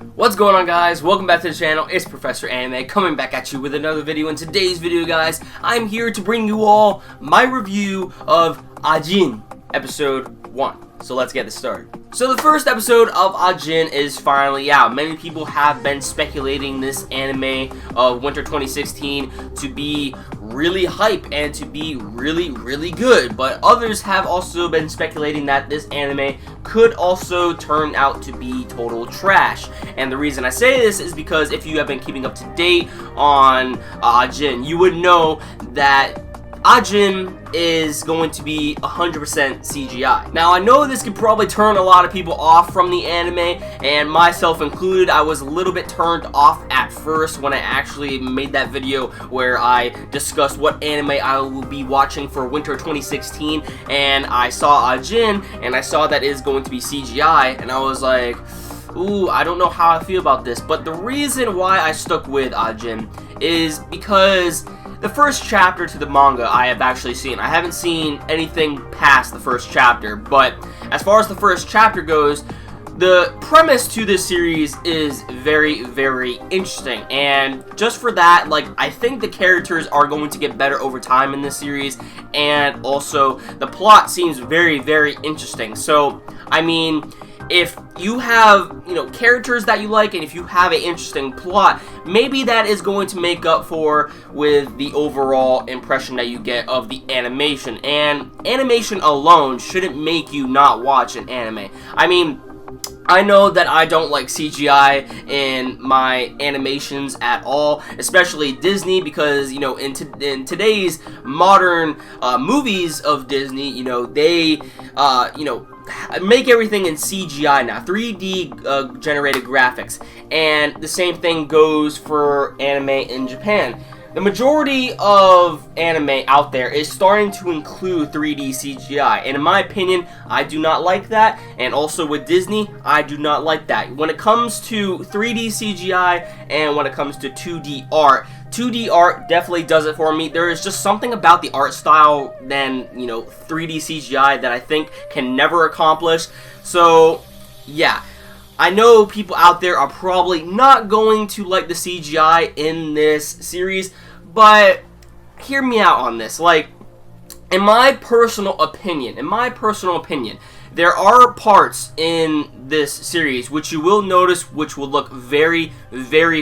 What's going on, guys? Welcome back to the channel. It's Professor Anime coming back at you with another video. In today's video, guys, I'm here to bring you all my review of Ajin episode 1. So let's get this started. So the first episode of Ajin is finally out. Many people have been speculating this anime of winter 2016 to be really hype and to be really good, but others have also been speculating that this anime could also turn out to be total trash. And the reason I say this is because if you have been keeping up to date on Ajin, you would know that Ajin is going to be 100% CGI. Now, I know this could probably turn a lot of people off from the anime, and myself included. I was a little bit turned off at first when I actually made that video where I discussed what anime I will be watching for winter 2016, and I saw Ajin, and I saw that it is going to be CGI, and I was like, ooh, I don't know how I feel about this. But the reason why I stuck with Ajin is because the first chapter to the manga I have actually seen. I haven't seen anything past the first chapter, but as far as the first chapter goes, the premise to this series is very interesting, and just for that, like, I think the characters are going to get better over time in this series, and also the plot seems very interesting. So, I mean, if you have, characters that you like, and if you have an interesting plot, maybe that is going to make up for with the overall impression that you get of the animation. And animation alone shouldn't make you not watch an anime. I mean, I know that I don't like CGI in my animations at all, especially Disney, because, in today's modern movies of Disney, they, make everything in CGI now, 3D generated graphics, and the same thing goes for anime in Japan. The majority of anime out there is starting to include 3D CGI, and in my opinion, I do not like that, and also with Disney, I do not like that. When it comes to 3D CGI and when it comes to 2D art, 2D art definitely does it for me. There is just something about the art style than, 3D CGI that I think can never accomplish. So, yeah. I know people out there are probably not going to like the CGI in this series, but hear me out on this. Like, in my personal opinion, there are parts in this series which you will notice which will look very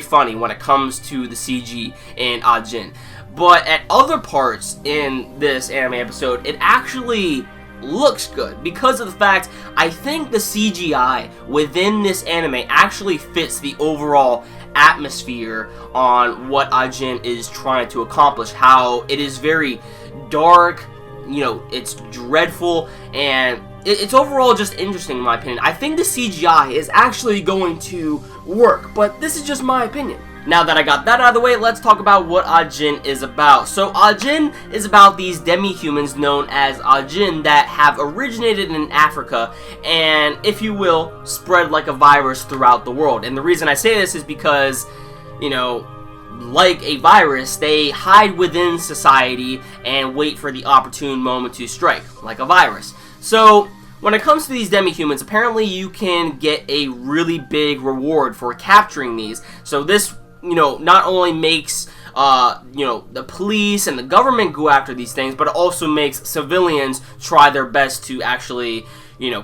funny when it comes to the CG in Ajin. But at other parts in this anime episode, it actually looks good because of the fact I think the CGI within this anime actually fits the overall atmosphere on what Ajin is trying to accomplish. How it is very dark, it's dreadful, and it's overall just interesting in my opinion. I think the CGI is actually going to work, but this is just my opinion. Now that I got that out of the way, let's talk about what Ajin is about. So Ajin is about these demi-humans known as Ajin that have originated in Africa and, if you will, spread like a virus throughout the world. And the reason I say this is because, like a virus, they hide within society and wait for the opportune moment to strike, like a virus. So when it comes to these demi-humans, apparently you can get a really big reward for capturing these. So this, not only makes, the police and the government go after these things, but it also makes civilians try their best to actually,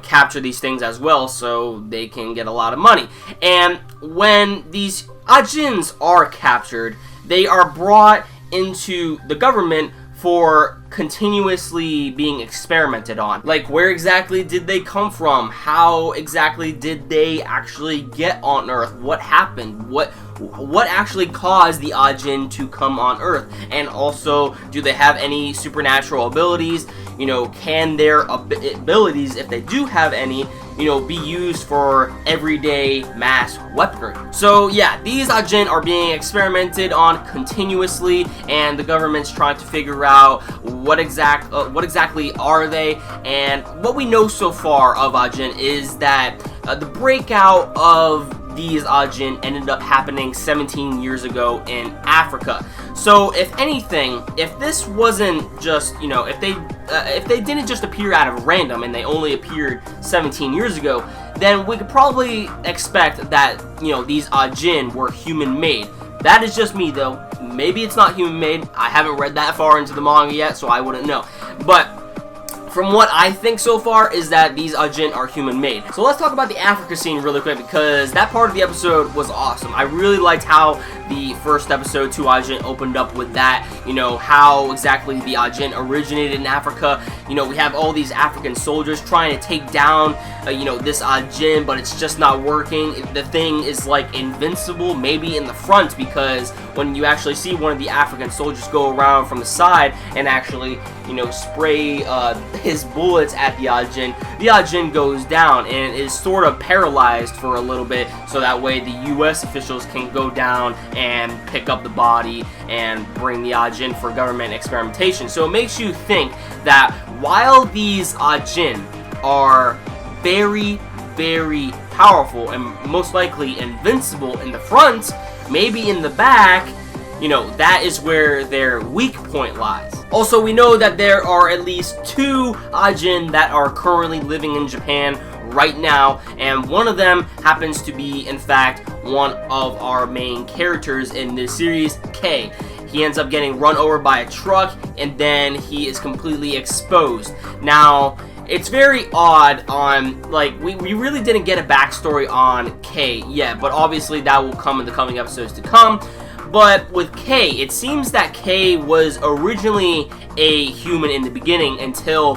capture these things as well, so they can get a lot of money. And when these Ajins are captured, they are brought into the government for continuously being experimented on. Like, where exactly did they come from? How exactly did they actually get on Earth? What happened? What actually caused the Ajin to come on Earth? And also, do they have any supernatural abilities? Can their abilities, if they do have any, be used for everyday mass weaponry? So yeah, these Ajin are being experimented on continuously, and the government's trying to figure out what exactly are they. And what we know so far of Ajin is that the breakout of these Ajin ended up happening 17 years ago in Africa. So if anything, if this wasn't just, if they didn't just appear out of random and they only appeared 17 years ago, then we could probably expect that, you know, these Ajin were human-made. That is just me, though. Maybe it's not human-made. I haven't read that far into the manga yet, so I wouldn't know. But from what I think so far is that these Ajin are human-made. So let's talk about the Africa scene really quick, because that part of the episode was awesome. I really liked how the first episode to Ajin opened up with that, you know, how exactly the Ajin originated in Africa. You know, we have all these African soldiers trying to take down, you know, this Ajin, but it's just not working. The thing is, like, invincible, maybe in the front, because when you actually see one of the African soldiers go around from the side and actually, you know, spray his bullets at the Ajin goes down and is sort of paralyzed for a little bit, so that way the U.S. officials can go down and pick up the body and bring the Ajin for government experimentation. So it makes you think that while these Ajin are very, very powerful and most likely invincible in the front, maybe in the back, you know, that is where their weak point lies. Also, we know that there are at least 2 Ajin that are currently living in Japan right now, and one of them happens to be, in fact, one of our main characters in this series, K. He ends up getting run over by a truck, and then he is completely exposed. Now, it's very odd on, like, we really didn't get a backstory on K yet, but obviously that will come in the coming episodes to come. But with K, it seems that K was originally a human in the beginning until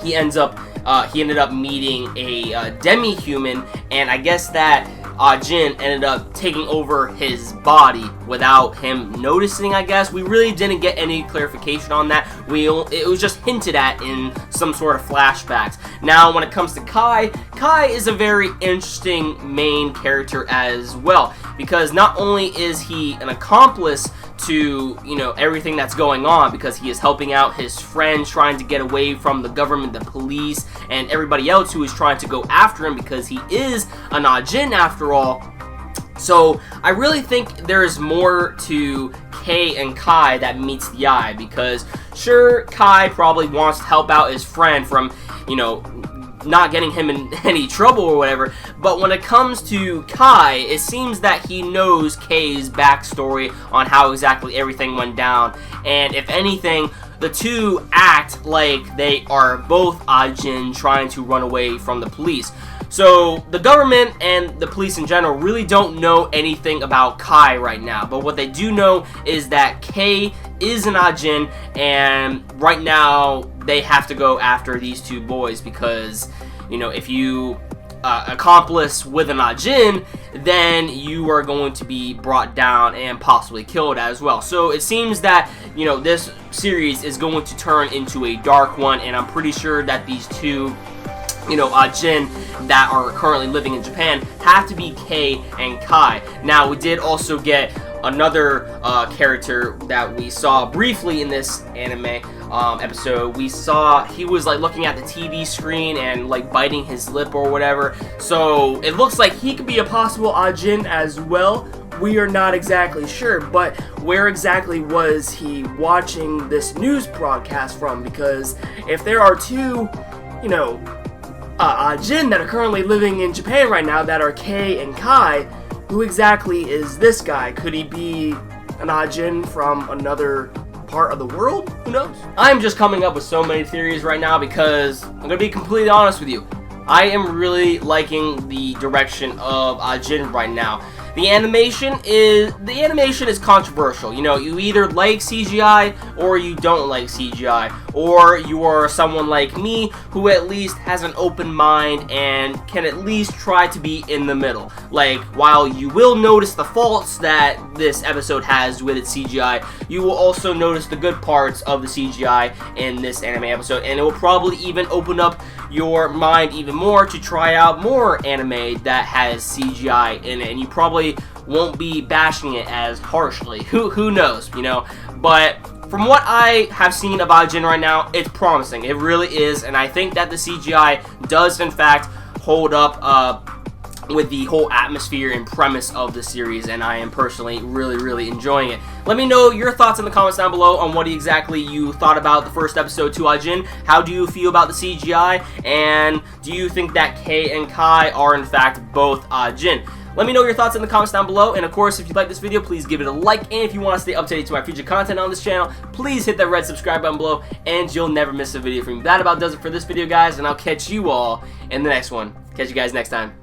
he ended up meeting a Demi-Human, and I guess that Ajin ended up taking over his body without him noticing, I guess. We really didn't get any clarification on that. It was just hinted at in some sort of flashbacks. Now, when it comes to Kai, Kai is a very interesting main character as well, because not only is he an accomplice to, you know, everything that's going on, because he is helping out his friends trying to get away from the government, the police, and everybody else who is trying to go after him, because he is an Ajin after all. So I really think there's more to K and Kai that meets the eye, because sure, Kai probably wants to help out his friend from, you know, not getting him in any trouble or whatever, but when it comes to Kai, it seems that he knows K's backstory on how exactly everything went down, and if anything, the two act like they are both Ajin trying to run away from the police. So the government and the police in general really don't know anything about Kai right now, but what they do know is that K is an Ajin, and right now they have to go after these 2 boys, because, you know, if you accomplice with an Ajin, then you are going to be brought down and possibly killed as well. So it seems that, you know, this series is going to turn into a dark one, and I'm pretty sure that these 2, you know, Ajin that are currently living in Japan have to be K and Kai. Now, we did also get another character that we saw briefly in this anime episode. We saw he was like looking at the TV screen and like biting his lip or whatever. So it looks like he could be a possible Ajin as well. We are not exactly sure, but where exactly was he watching this news broadcast from? Because if there are 2, you know, Ajin that are currently living in Japan right now that are K and Kai, who exactly is this guy? Could he be an Ajin from another part of the world? Who knows? I'm just coming up with so many theories right now, because I'm gonna be completely honest with you. I am really liking the direction of Ajin right now. The animation is controversial. You know, you either like CGI or you don't like CGI, or you are someone like me who at least has an open mind and can at least try to be in the middle. Like, while you will notice the faults that this episode has with its CGI, you will also notice the good parts of the CGI in this anime episode, and it will probably even open up your mind even more to try out more anime that has CGI in it, and you probably won't be bashing it as harshly. Who knows, you know? But from what I have seen of Ajin right now, it's promising. It really is, and I think that the CGI does in fact hold up with the whole atmosphere and premise of the series, and I am personally really enjoying it. Let me know your thoughts in the comments down below on what exactly you thought about the first episode to Ajin. How do you feel about the CGI, and do you think that Kei and Kai are in fact both Ajin? Let me know your thoughts in the comments down below, and of course, if you like this video, please give it a like, and if you want to stay up to date to my future content on this channel, please hit that red subscribe button below, and you'll never miss a video from me. That about does it for this video, guys, and I'll catch you all in the next one. Catch you guys next time.